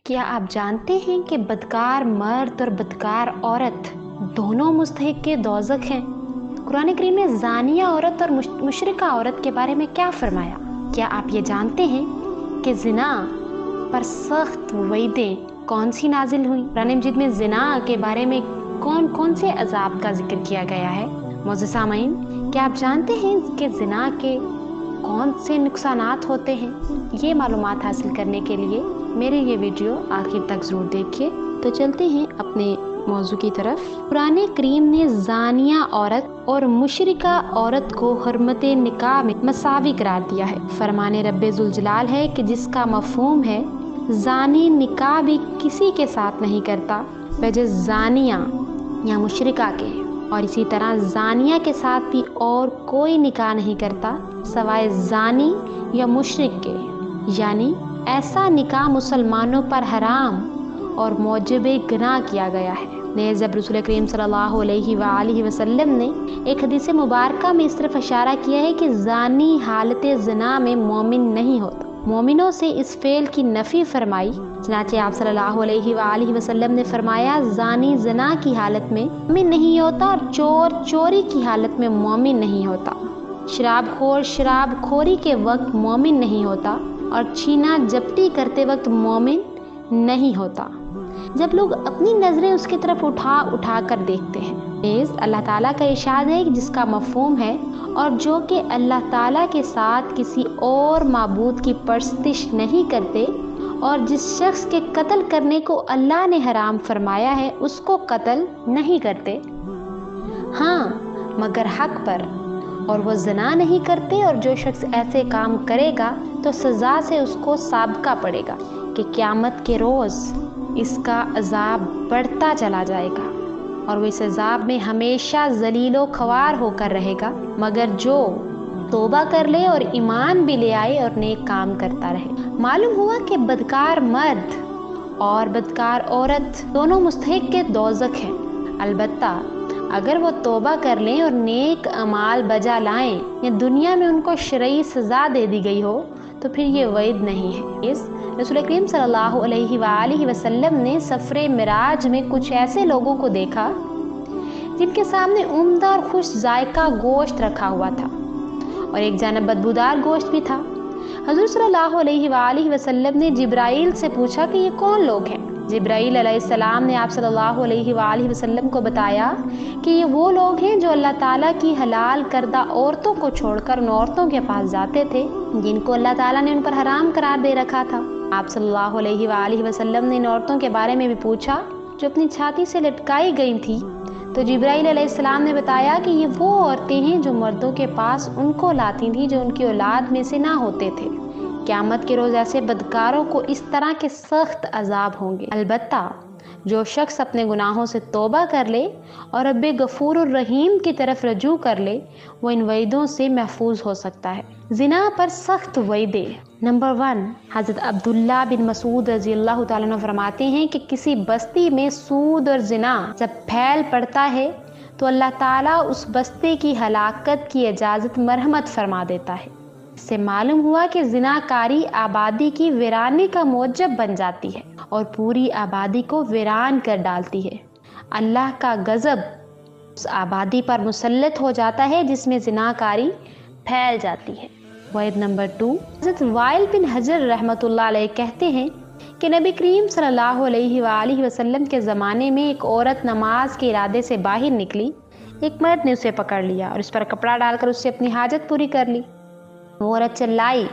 کیا آپ جانتے ہیں کہ بدکار مرد اور بدکار عورت دونوں مستحق کے دوزخ ہیں؟ قرآن کریم نے زانیہ عورت اور مشرکہ عورت کے بارے میں کیا فرمایا؟ کیا آپ یہ جانتے ہیں کہ زنا پر سخت وعیدیں کون سی نازل ہوئی؟ قرآن مجید میں زنا کے بارے میں کون کون سے عذاب کا ذکر کیا گیا ہے؟ معزز سامعین، کیا آپ جانتے ہیں کہ زنا کے کون سے نقصانات ہوتے ہیں؟ یہ معلومات حاصل کرنے کے لیے میرے یہ ویڈیو آخر تک ضرور دیکھیے۔ تو چلتے ہیں اپنے موضوع کی طرف۔ قرآن کریم نے زانیہ عورت اور مشرکہ عورت کو حرمت نکاح میں مساوی قرار دیا ہے۔ فرمان رب ذوالجلال ہے کہ جس کا مفہوم ہے زانی نکاح بھی کسی کے ساتھ نہیں کرتا بجز زانیہ یا مشرکہ کے، اور اسی طرح زانیہ کے ساتھ بھی اور کوئی نکاح نہیں کرتا سوائے زانی یا مشرک کے، یعنی ایسا نکاح مسلمانوں پر حرام اور موجب گناہ کیا گیا ہے۔ نیز جب رسول کریم صلی اللہ علیہ وآلہ وسلم نے ایک حدیث مبارکہ میں اس طرف اشارہ کیا ہے کہ زانی حالت زنا میں مومن نہیں ہوتا، مومنوں سے اس فعل کی نفی فرمائی۔ چنانچہ آپ صلی اللہ علیہ وآلہ وسلم نے فرمایا زانی زنا کی حالت میں مومن نہیں ہوتا اور چور چوری کی حالت میں مومن نہیں ہوتا، شراب خور شراب خوری کے وقت مومن نہیں ہوتا اور چھینا جپٹی کرتے وقت مومن نہیں ہوتا۔ جب لوگ اپنی نظریں اس کی طرف اٹھا کر دیکھتے ہیں، نیز اللہ تعالیٰ کا ارشاد ہے جس کا مفہوم ہے اور جو کہ اللہ تعالیٰ کے ساتھ کسی اور معبود کی پرستش نہیں کرتے، اور جس شخص کے قتل کرنے کو اللہ نے حرام فرمایا ہے اس کو قتل نہیں کرتے، ہاں مگر حق پر، اور وہ زنا نہیں کرتے، اور جو شخص ایسے کام کرے گا تو سزا سے اس کو سابقہ پڑے گا کہ قیامت کے روز اس کا عذاب بڑھتا چلا جائے گا اور وہ اس عذاب میں ہمیشہ ذلیل و خوار ہو کر رہے گا، مگر جو توبہ کر لے اور ایمان بھی لے آئے اور نیک کام کرتا رہے۔ معلوم ہوا کہ بدکار مرد اور بدکار عورت دونوں مستحق کے دوزخ ہیں، البتہ اگر وہ توبہ کر لیں اور نیک اعمال بجا لائیں یا دنیا میں ان کو شرعی سزا دے دی گئی ہو تو پھر یہ وعید نہیں ہے۔ اس رسول کریم صلی اللہ علیہ وآلہ وسلم نے سفر معراج میں کچھ ایسے لوگوں کو دیکھا جن کے سامنے عمدہ اور خوش ذائقہ گوشت رکھا ہوا تھا اور ایک جانب بدبودار گوشت بھی تھا۔ حضور صلی اللہ علیہ وآلہ وسلم نے جبرائیل سے پوچھا کہ یہ کون لوگ ہیں؟ جبرائیل علیہ السلام نے آپ صلی اللہ علیہ وآلہ وسلم کو بتایا کہ یہ وہ لوگ ہیں جو اللہ تعالیٰ کی حلال کردہ عورتوں کو چھوڑ کر ان عورتوں کے پاس جاتے تھے جن کو اللہ تعالیٰ نے ان پر حرام قرار دے رکھا تھا۔ آپ صلی اللہ علیہ وآلہ وسلم نے ان عورتوں کے بارے میں بھی پوچھا جو اپنی چھاتی سے لٹکائی گئی تھیں، تو جبرائیل علیہ السلام نے بتایا کہ یہ وہ عورتیں ہیں جو مردوں کے پاس ان کو لاتی تھیں جو ان کی اولاد میں سے نہ ہوتے تھے۔ قیامت کے روز ایسے بدکاروں کو اس طرح کے سخت عذاب ہوں گے، البتہ جو شخص اپنے گناہوں سے توبہ کر لے اور رب غفور الرحیم کی طرف رجوع کر لے وہ ان وعیدوں سے محفوظ ہو سکتا ہے۔ زنا پر سخت وعیدیں۔ نمبر 1، حضرت عبداللہ بن مسعود رضی اللہ تعالیٰ عنہ فرماتے ہیں کہ کسی بستی میں سود اور زنا جب پھیل پڑتا ہے تو اللہ تعالیٰ اس بستی کی ہلاکت کی اجازت مرحمت فرما دیتا ہے۔ اس سے معلوم ہوا کہ زنا کاری آبادی کی ویرانی کا موجب بن جاتی ہے اور پوری آبادی کو ویران کر ڈالتی ہے۔ اللہ کا غضب اس آبادی پر مسلط ہو جاتا ہے جس میں زنا کاری پھیل جاتی ہے۔ وعید نمبر 2، حضرت وائل بن حجر رحمۃ اللہ علیہ کہتے ہیں کہ نبی کریم صلی اللہ علیہ وآلہ وسلم کے زمانے میں ایک عورت نماز کے ارادے سے باہر نکلی، ایک مرد نے اسے پکڑ لیا اور اس پر کپڑا ڈال کر اس سے اپنی حاجت پوری کر لی۔ وہ عورت چلائی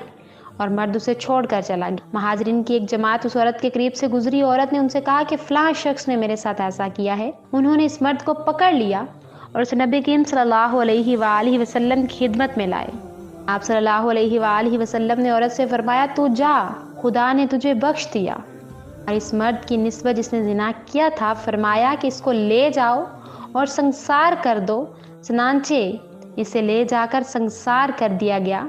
اور مرد اسے چھوڑ کر چلا گیا۔ مہاجرین کی ایک جماعت اس عورت کے قریب سے گزری، عورت نے ان سے کہا کہ فلاں شخص نے میرے ساتھ ایسا کیا ہے۔ انہوں نے اس مرد کو پکڑ لیا اور اسے نبی کریم صلی اللہ علیہ وآلہ وسلم کی خدمت میں لائے۔ آپ صلی اللہ علیہ وآلہ وسلم نے عورت سے فرمایا تو جا، خدا نے تجھے بخش دیا۔ اور اس مرد کی نسبت جس نے زنا کیا تھا فرمایا کہ اس کو لے جاؤ اور سنسار کر دو، چنانچہ اسے لے جا کر سنسار کر دیا گیا۔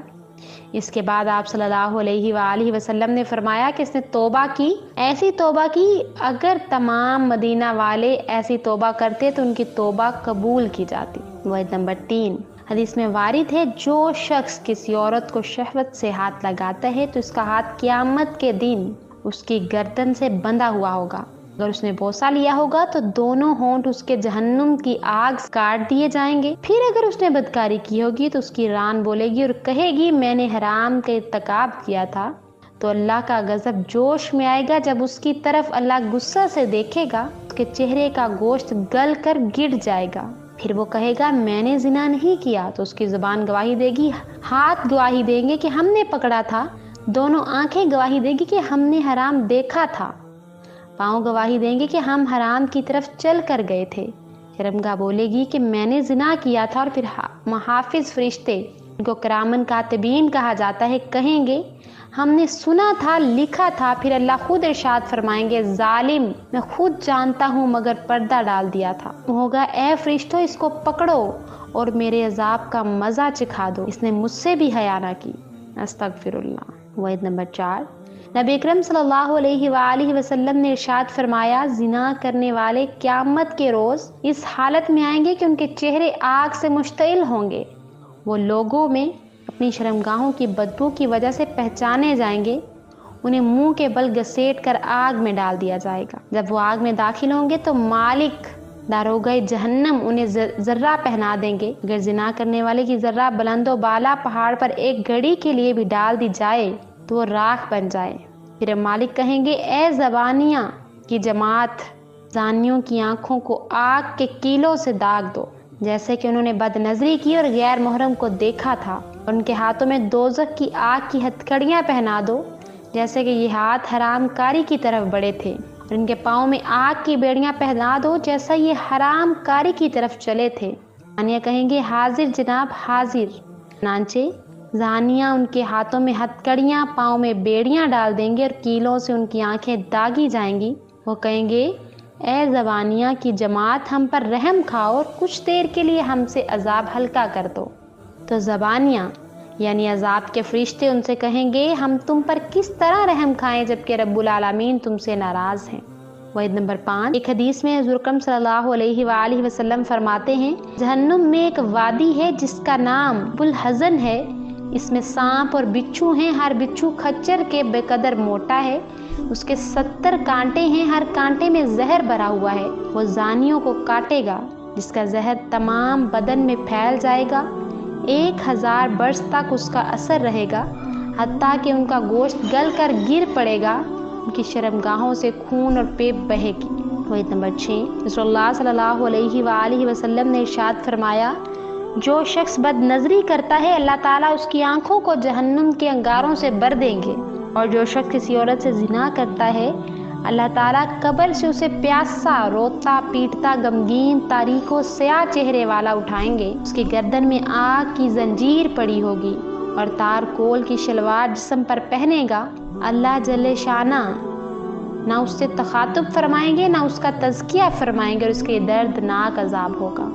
اس کے بعد آپ صلی اللہ علیہ وآلہ وسلم نے فرمایا کہ اس نے توبہ کی، ایسی توبہ کی اگر تمام مدینہ والے ایسی توبہ کرتے تو ان کی توبہ قبول کی جاتی۔ وعید نمبر 3، حدیث میں وارد ہے جو شخص کسی عورت کو شہوت سے ہاتھ لگاتا ہے تو اس کا ہاتھ قیامت کے دن اس کی گردن سے بندھا ہوا ہوگا۔ اگر اس نے بوسہ لیا ہوگا تو دونوں ہونٹ اس کے جہنم کی آگ سے کاٹ دیے جائیں گے۔ پھر اگر اس نے بدکاری کی ہوگی تو اس کی ران بولے گی اور کہے گی میں نے حرام کا ارتکاب کیا تھا، تو اللہ کا غضب جوش میں آئے گا۔ جب اس کی طرف اللہ غصہ سے دیکھے گا اس کے چہرے کا گوشت گل کر گر جائے گا۔ پھر وہ کہے گا میں نے زنا نہیں کیا، تو اس کی زبان گواہی دے گی، ہاتھ گواہی دیں گے کہ ہم نے پکڑا تھا، دونوں آنکھیں گواہی دے گی کہ ہم نے حرام دیکھا تھا، پاؤں گواہی دیں گے کہ ہم حرام کی طرف چل کر گئے تھے۔ شرمگاہ بولے گی کہ میں نے زنا کیا تھا، اور پھر محافظ فرشتے، ان کو کرامن کاتبین کہا جاتا ہے، کہیں گے ہم نے سنا تھا، لکھا تھا۔ پھر اللہ خود ارشاد فرمائیں گے ظالم میں خود جانتا ہوں مگر پردہ ڈال دیا تھا۔ ہوگا اے فرشتوں اس کو پکڑو اور میرے عذاب کا مزہ چکھا دو، اس نے مجھ سے بھی حیا نہ کی۔ استغفر اللہ۔ وعید نمبر 4، نبی اکرم صلی اللہ علیہ وآلہ وسلم نے ارشاد فرمایا زنا کرنے والے قیامت کے روز اس حالت میں آئیں گے کہ ان کے چہرے آگ سے مشتعل ہوں گے۔ وہ لوگوں میں اپنی شرمگاہوں کی بدبو کی وجہ سے پہچانے جائیں گے، انہیں منہ کے بل گھسیٹ کر آگ میں ڈال دیا جائے گا۔ جب وہ آگ میں داخل ہوں گے تو مالک داروغہ جہنم انہیں ذرہ پہنا دیں گے۔ اگر زنا کرنے والے کی ذرہ بلند و بالا پہاڑ پر ایک گھڑی کے لیے بھی ڈال دی جائے تو وہ راکھ بن جائے۔ پھر مالک کہیں گے اے زبانیہ کی جماعت، زانیوں کی آنکھوں کو آگ کے کیلوں سے داغ دو، جیسے کہ انہوں نے بد نظری کی اور غیر محرم کو دیکھا تھا، اور ان کے ہاتھوں میں دوزخ کی آگ کی ہتھکڑیاں پہنا دو، جیسے کہ یہ ہاتھ حرام کاری کی طرف بڑھے تھے، اور ان کے پاؤں میں آگ کی بیڑیاں پہنا دو جیسا یہ حرام کاری کی طرف چلے تھے۔ زانیہ کہیں گے حاضر جناب حاضر، چنانچہ زانیہ ان کے ہاتھوں میں ہتھکڑیاں، پاؤں میں بیڑیاں ڈال دیں گے اور کیلوں سے ان کی آنکھیں داغی جائیں گی۔ وہ کہیں گے اے زبانیہ کی جماعت ہم پر رحم کھاؤ اور کچھ دیر کے لیے ہم سے عذاب ہلکا کر دو۔ تو زبانیہ یعنی عذاب کے فرشتے ان سے کہیں گے ہم تم پر کس طرح رحم کھائیں جبکہ رب العالمین تم سے ناراض ہیں۔ وعید نمبر 5، ایک حدیث میں حضور اکرم صلی اللہ علیہ وآلہ وسلم فرماتے ہیں جہنم میں ایک وادی ہے جس کا نام بلحزن ہے، اس میں سانپ اور بچھو ہیں، ہر بچھو کھچر کے بے قدر موٹا ہے، اس کے 70 کانٹے ہیں، ہر کانٹے میں زہر بھرا ہوا ہے، وہ زانیوں کو کاٹے گا جس کا زہر تمام بدن میں پھیل جائے گا، 1000 برس تک اس کا اثر رہے گا، حتیٰ کہ ان کا گوشت گل کر گر پڑے گا، ان کی شرمگاہوں سے خون اور پیپ بہے گی۔ وعید نمبر 6، رسول اللہ صلی اللہ علیہ وآلہ وسلم نے ارشاد فرمایا جو شخص بد نظری کرتا ہے اللہ تعالیٰ اس کی آنکھوں کو جہنم کے انگاروں سے بھر دیں گے، اور جو شخص کسی عورت سے زنا کرتا ہے اللہ تعالیٰ قبر سے اسے پیاسا، روتا پیٹتا، غمگین، تاریک و سیاہ چہرے والا اٹھائیں گے، اس کی گردن میں آگ کی زنجیر پڑی ہوگی اور تار کول کی شلوار جسم پر پہنے گا۔ اللہ جل شانہ نہ اس سے تخاطب فرمائیں گے نہ اس کا تزکیہ فرمائیں گے، اور اس کے دردناک عذاب ہوگا۔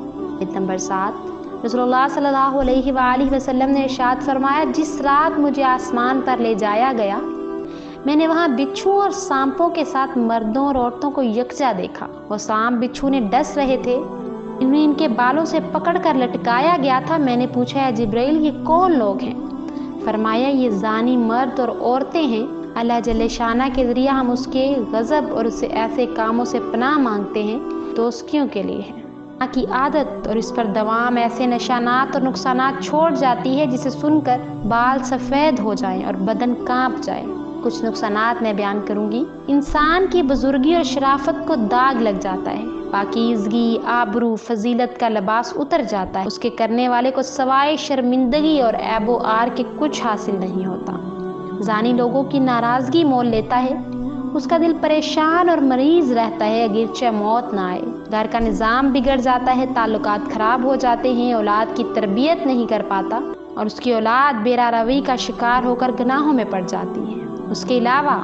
نمبر 7، رسول اللہ صلی اللہ علیہ وآلہ وسلم نے ارشاد فرمایا جس رات مجھے آسمان پر لے جایا گیا میں نے وہاں بچھو اور سانپوں کے ساتھ مردوں اور عورتوں کو یکجا دیکھا، وہ سانپ بچھو نے ڈس رہے تھے، انہیں ان کے بالوں سے پکڑ کر لٹکایا گیا تھا۔ میں نے پوچھا ہے جبرائیل یہ کون لوگ ہیں؟ فرمایا یہ زانی مرد اور عورتیں ہیں، اللہ جل شانہ کے ذریعہ ہم اس کے غضب اور اسے ایسے کاموں سے پناہ مانگتے ہیں دوستیوں کے لیے ہے کی عادت، اور اس پر دوام ایسے نشانات اور نقصانات چھوڑ جاتی ہے جسے سن کر بال سفید ہو جائیں اور بدن کانپ جائے۔ کچھ نقصانات میں بیان کروں گی۔ انسان کی بزرگی اور شرافت کو داغ لگ جاتا ہے، پاکیزگی، آبرو، فضیلت کا لباس اتر جاتا ہے، اس کے کرنے والے کو سوائے شرمندگی اور عیب و عار کے کچھ حاصل نہیں ہوتا۔ زانی لوگوں کی ناراضگی مول لیتا ہے، اس کا دل پریشان اور مریض رہتا ہے اگرچہ موت نہ آئے، گھر کا نظام بگڑ جاتا ہے، تعلقات خراب ہو جاتے ہیں، اولاد کی تربیت نہیں کر پاتا اور اس کی اولاد بیرا روی کا شکار ہو کر گناہوں میں پڑ جاتی ہے۔ اس کے علاوہ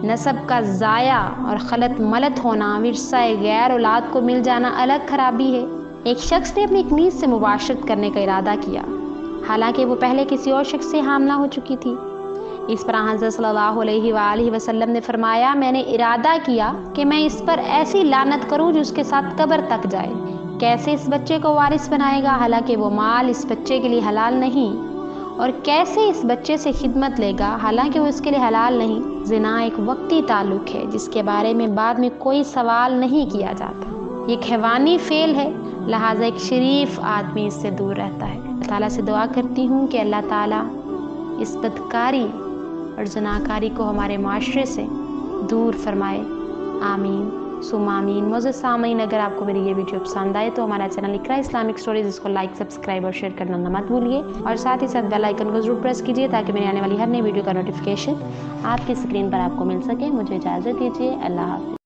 نسب کا ضائع اور خلط ملط ہونا، ورثہ غیر اولاد کو مل جانا الگ خرابی ہے۔ ایک شخص نے اپنی کنیز سے مباشرت کرنے کا ارادہ کیا، حالانکہ وہ پہلے کسی اور شخص سے حاملہ ہو چکی تھی۔ اس پر حضرت صلی اللہ علیہ وآلہ وسلم نے فرمایا میں نے ارادہ کیا کہ میں اس پر ایسی لعنت کروں جو اس کے ساتھ قبر تک جائے۔ کیسے اس بچے کو وارث بنائے گا حالانکہ وہ مال اس بچے کے لیے حلال نہیں؟ اور کیسے اس بچے سے خدمت لے گا حالانکہ وہ اس کے لیے حلال نہیں۔ زنا ایک وقتی تعلق ہے جس کے بارے میں بعد میں کوئی سوال نہیں کیا جاتا، یہ ایک حیوانی فعل ہے، لہٰذا ایک شریف آدمی اس سے دور رہتا ہے۔ اللہ تعالیٰ سے دعا کرتی ہوں کہ اللہ تعالیٰ اس بدکاری اور زناکاری کو ہمارے معاشرے سے دور فرمائے، آمین ثم آمین۔ معزز سامعین، اگر آپ کو میری یہ ویڈیو پسند آئے تو ہمارا چینل اقرا اسلامک اسٹوریز، اس کو لائک، سبسکرائب اور شیئر کرنا نہ مت بھولیے، اور ساتھ ہی ساتھ بیل آئیکن کو ضرور پریس کیجیے تاکہ میری آنے والی ہر نئی ویڈیو کا نوٹیفیکیشن آپ کی اسکرین پر آپ کو مل سکے۔ مجھے اجازت دیجیے، اللہ حافظ۔